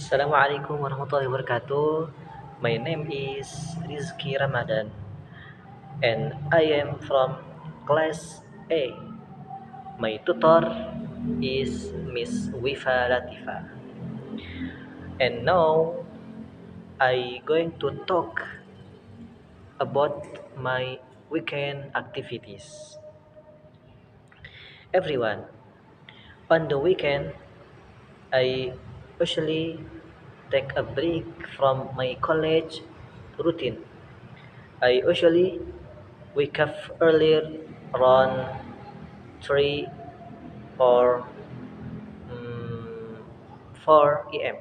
Assalamualaikum warahmatullahi wabarakatuh. My name is Rizky Ramadan and I am from class A. My tutor is Miss Wifa Latifa. And now I going to talk about my weekend activities. Everyone, on the weekend I usually take a break from my college routine. I usually wake up earlier around 3 or 4 a.m.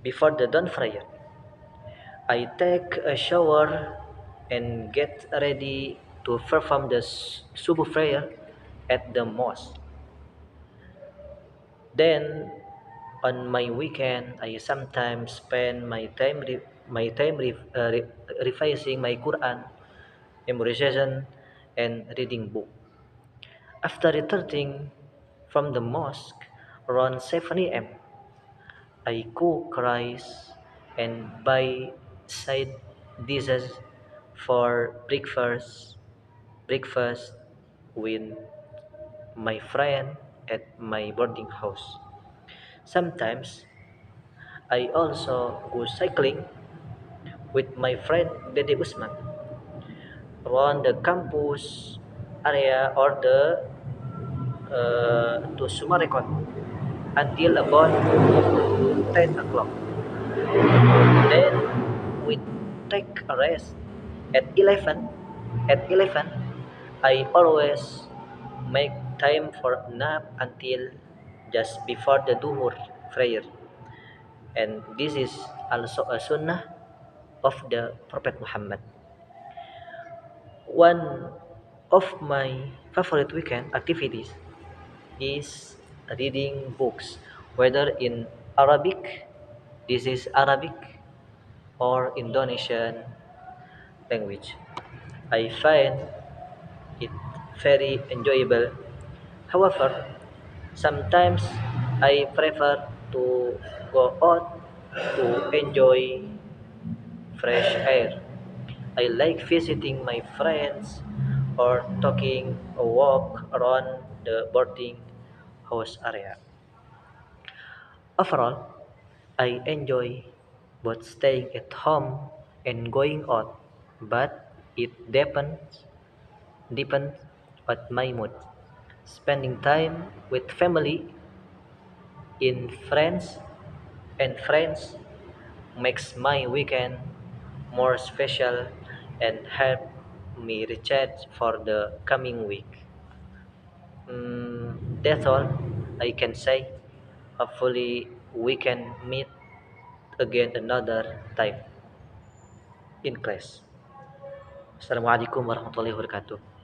before the dawn prayer. I take a shower and get ready to perform the subuh prayer at the mosque. Then on my weekend, I sometimes spend my time revising my Quran, memorization, and reading book. After returning from the mosque around 7 a.m., I cook rice and buy side dishes for breakfast with my friend at my boarding house. Sometimes I also go cycling with my friend Dede Usman around the campus area or the to Sumarekon until about 10 o'clock. Then we take a rest at 11. At 11, I always make time for nap until just before the duhur prayer. And this is also a sunnah of the Prophet Muhammad. One of my favorite weekend activities is reading books, whether in Arabic, this is Arabic, or Indonesian language. I find it very enjoyable. However, sometimes I prefer to go out to enjoy fresh air. I like visiting my friends or taking a walk around the boarding house area. Overall, I enjoy both staying at home and going out, but it depends on my mood. Spending time with family in friends makes my weekend more special and help me recharge for the coming week. That's all I can say. Hopefully, we can meet again another time in class. Assalamualaikum warahmatullahi wabarakatuh.